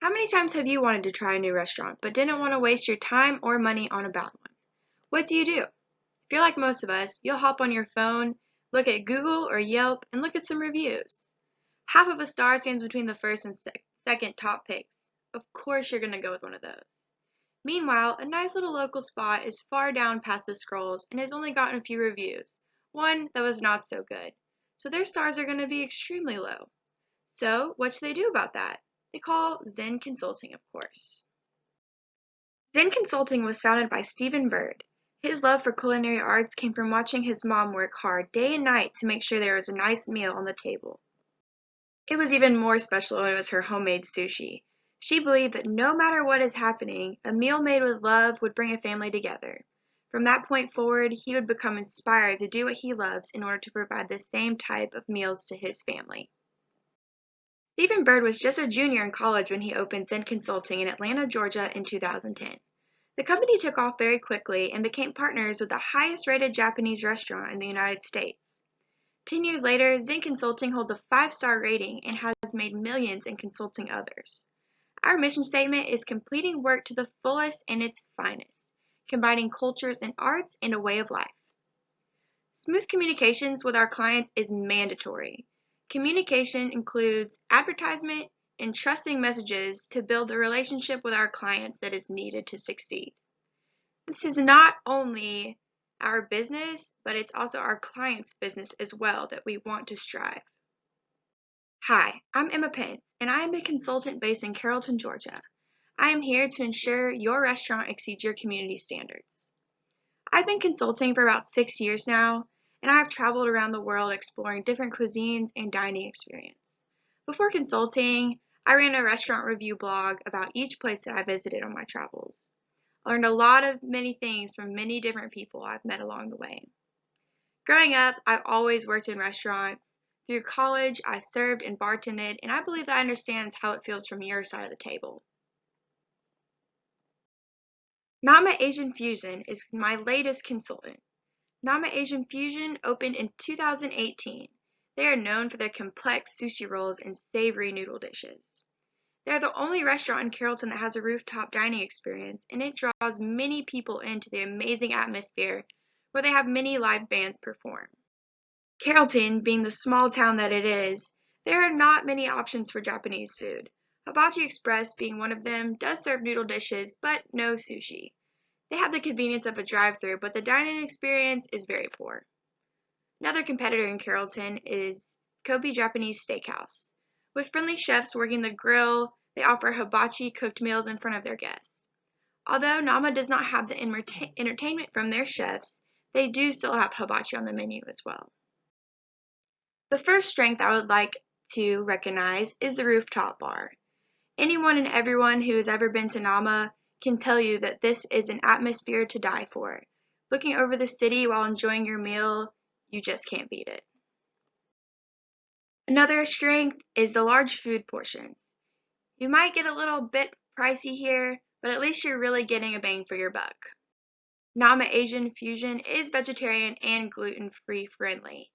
How many times have you wanted to try a new restaurant but didn't want to waste your time or money on a bad one? What do? If you're like most of us, you'll hop on your phone, look at Google or Yelp, and look at some reviews. Half of a star stands between the first and second top picks. Of course, you're going to go with one of those. Meanwhile, a nice little local spot is far down past the scrolls and has only gotten a few reviews, one that was not so good. So their stars are going to be extremely low. So, what should they do about that? They call Zen Consulting, of course. Zen Consulting was founded by Stephen Bird. His love for culinary arts came from watching his mom work hard day and night to make sure there was a nice meal on the table. It was even more special when it was her homemade sushi. She believed that no matter what is happening, a meal made with love would bring a family together. From that point forward, he would become inspired to do what he loves in order to provide the same type of meals to his family. Stephen Bird was just a junior in college when he opened Zen Consulting in Atlanta, Georgia in 2010. The company took off very quickly and became partners with the highest-rated Japanese restaurant in the United States. 10 years later, Zen Consulting holds a 5-star rating and has made millions in consulting others. Our mission statement is completing work to the fullest and its finest, combining cultures and arts and a way of life. Smooth communications with our clients is mandatory. Communication includes advertisement and trusting messages to build the relationship with our clients that is needed to succeed. This is not only our business, but it's also our clients' business as well that we want to strive. Hi, I'm Emma Pence, and I am a consultant based in Carrollton, Georgia. I am here to ensure your restaurant exceeds your community standards. I've been consulting for about 6 years now, and I have traveled around the world exploring different cuisines and dining experience. Before consulting, I ran a restaurant review blog about each place that I visited on my travels. I learned a lot of many things from many different people I've met along the way. Growing up, I've always worked in restaurants. Through college, I served and bartended, and I believe that I understand how it feels from your side of the table. Nama Asian Fusion is my latest consultant. Nama Asian Fusion opened in 2018. They are known for their complex sushi rolls and savory noodle dishes. They are the only restaurant in Carrollton that has a rooftop dining experience, and it draws many people into the amazing atmosphere where they have many live bands perform. Carrollton, being the small town that it is, there are not many options for Japanese food. Hibachi Express, being one of them, does serve noodle dishes, but no sushi. They have the convenience of a drive-thru, but the dining experience is very poor. Another competitor in Carrollton is Kobe Japanese Steakhouse. With friendly chefs working the grill, they offer hibachi cooked meals in front of their guests. Although Nama does not have the entertainment from their chefs, they do still have hibachi on the menu as well. The first strength I would like to recognize is the rooftop bar. Anyone and everyone who has ever been to Nama can tell you that this is an atmosphere to die for. Looking over the city while enjoying your meal, you just can't beat it. Another strength is the large food portions. You might get a little bit pricey here, but at least you're really getting a bang for your buck. Nama Asian Fusion is vegetarian and gluten-free friendly.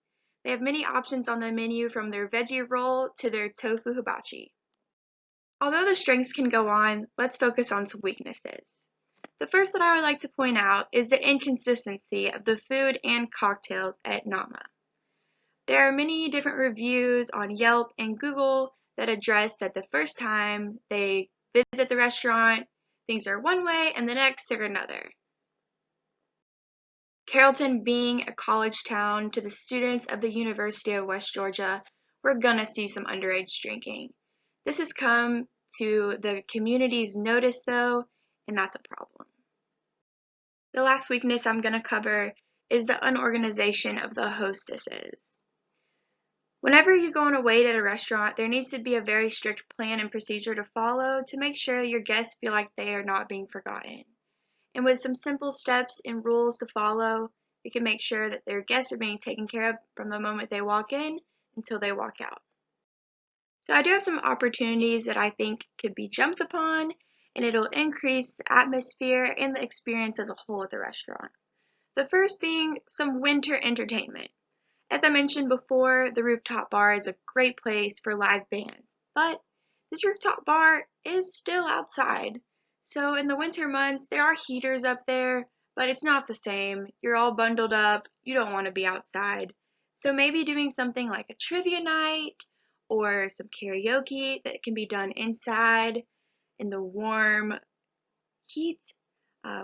They have many options on the menu from their veggie roll to their tofu hibachi. Although the strengths can go on, let's focus on some weaknesses. The first that I would like to point out is the inconsistency of the food and cocktails at Nama. There are many different reviews on Yelp and Google that address that the first time they visit the restaurant, things are one way and the next they're another. Carrollton being a college town to the students of the University of West Georgia, we're gonna see some underage drinking. This has come to the community's notice though, and that's a problem. The last weakness I'm gonna cover is the unorganization of the hostesses. Whenever you go on a wait at a restaurant, there needs to be a very strict plan and procedure to follow to make sure your guests feel like they are not being forgotten. And with some simple steps and rules to follow, you can make sure that their guests are being taken care of from the moment they walk in until they walk out. So I do have some opportunities that I think could be jumped upon, and it'll increase the atmosphere and the experience as a whole at the restaurant. The first being some winter entertainment. As I mentioned before, the rooftop bar is a great place for live bands, but this rooftop bar is still outside. So in the winter months, there are heaters up there, but it's not the same. You're all bundled up, you don't want to be outside. So maybe doing something like a trivia night or some karaoke that can be done inside in the warm heat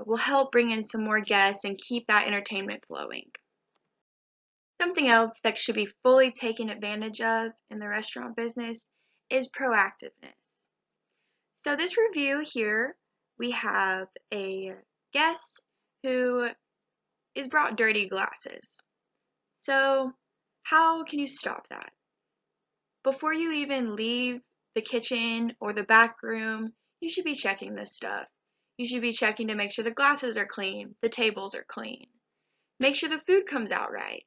will help bring in some more guests and keep that entertainment flowing. Something else that should be fully taken advantage of in the restaurant business is proactiveness. So this review here, we have a guest who is brought dirty glasses. So how can you stop that? Before you even leave the kitchen or the back room, you should be checking this stuff. You should be checking to make sure the glasses are clean, the tables are clean. Make sure the food comes out right.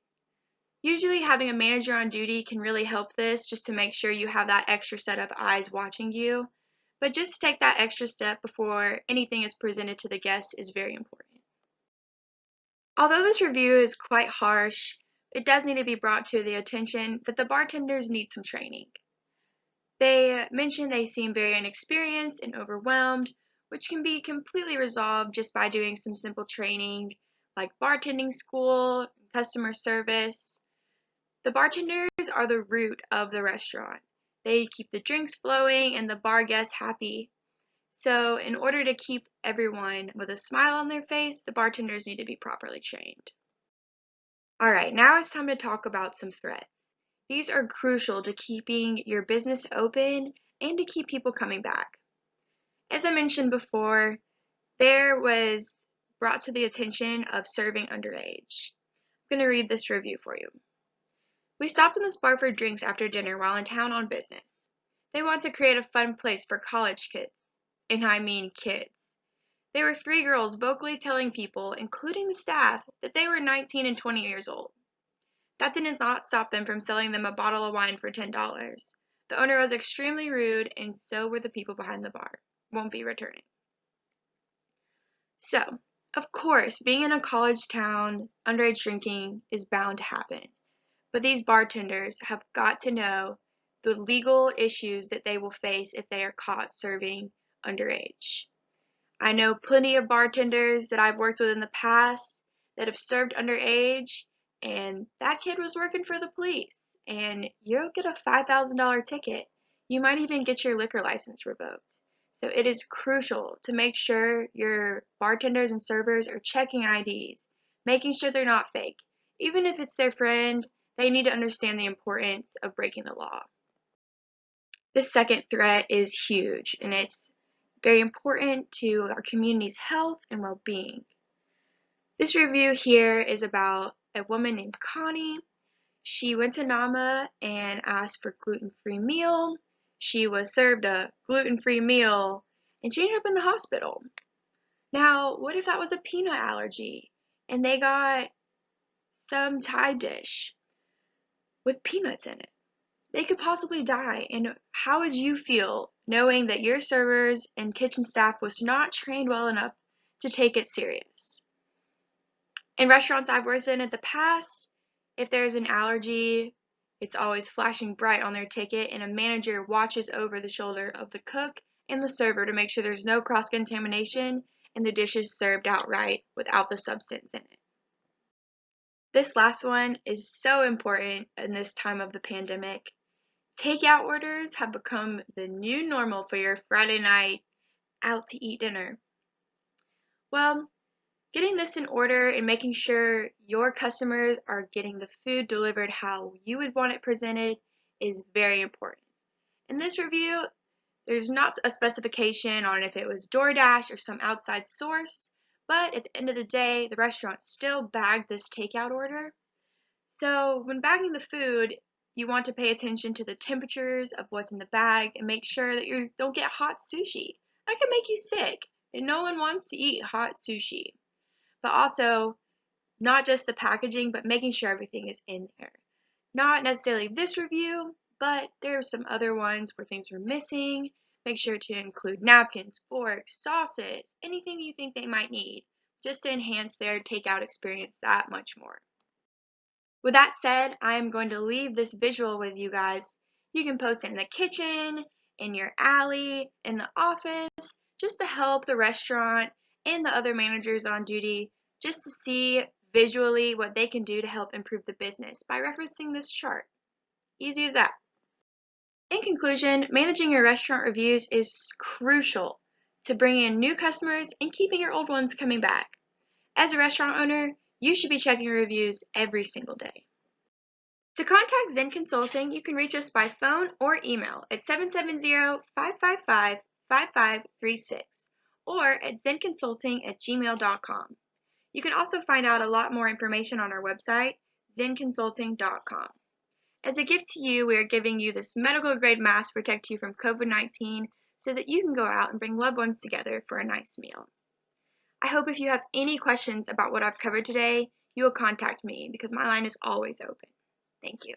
Usually having a manager on duty can really help this, just to make sure you have that extra set of eyes watching you. But just to take that extra step before anything is presented to the guests is very important. Although this review is quite harsh, it does need to be brought to the attention that the bartenders need some training. They mention they seem very inexperienced and overwhelmed, which can be completely resolved just by doing some simple training like bartending school, customer service. The bartenders are the root of the restaurant. They keep the drinks flowing and the bar guests happy. So in order to keep everyone with a smile on their face, the bartenders need to be properly trained. Alright, now it's time to talk about some threats. These are crucial to keeping your business open and to keep people coming back. As I mentioned before, there was brought to the attention of serving underage. I'm going to read this review for you. We stopped in this bar for drinks after dinner while in town on business. They want to create a fun place for college kids. And I mean kids. There were 3 girls vocally telling people, including the staff, that they were 19 and 20 years old. That did not stop them from selling them a bottle of wine for $10. The owner was extremely rude, and so were the people behind the bar. Won't be returning. So, of course, being in a college town, underage drinking is bound to happen. But these bartenders have got to know the legal issues that they will face if they are caught serving underage. I know plenty of bartenders that I've worked with in the past that have served underage, and that kid was working for the police, and you'll get a $5,000 ticket. You might even get your liquor license revoked. So it is crucial to make sure your bartenders and servers are checking IDs, making sure they're not fake. Even if it's their friend, they need to understand the importance of breaking the law. The second threat is huge, and it's very important to our community's health and well-being. This review here is about a woman named Connie. She went to NAMA and asked for gluten-free meal. She was served a gluten-free meal, and she ended up in the hospital. Now, what if that was a peanut allergy and they got some Thai dish with peanuts in it? They could possibly die. And how would you feel knowing that your servers and kitchen staff was not trained well enough to take it serious? In restaurants I've worked in the past, if there's an allergy, it's always flashing bright on their ticket, and a manager watches over the shoulder of the cook and the server to make sure there's no cross-contamination and the dish is served outright without the substance in it. This last one is so important in this time of the pandemic. Takeout orders have become the new normal for your Friday night out to eat dinner. Well, getting this in order and making sure your customers are getting the food delivered how you would want it presented is very important. In this review, there's not a specification on if it was DoorDash or some outside source, but at the end of the day, the restaurant still bagged this takeout order. So when bagging the food, you want to pay attention to the temperatures of what's in the bag and make sure that you don't get hot sushi. That can make you sick, and no one wants to eat hot sushi. But also, not just the packaging, but making sure everything is in there. Not necessarily this review, but there are some other ones where things were missing. Make sure to include napkins, forks, sauces, anything you think they might need, just to enhance their takeout experience that much more. With that said, I am going to leave this visual with you guys. You can post it in the kitchen, in your alley, in the office, just to help the restaurant and the other managers on duty just to see visually what they can do to help improve the business by referencing this chart. Easy as that. In conclusion, managing your restaurant reviews is crucial to bringing in new customers and keeping your old ones coming back. As a restaurant owner, you should be checking reviews every single day. To contact Zen Consulting, you can reach us by phone or email at 770-555-5536 or at zenconsulting@gmail.com. You can also find out a lot more information on our website, zenconsulting.com. As a gift to you, we are giving you this medical grade mask to protect you from COVID-19 so that you can go out and bring loved ones together for a nice meal. I hope if you have any questions about what I've covered today, you will contact me because my line is always open. Thank you.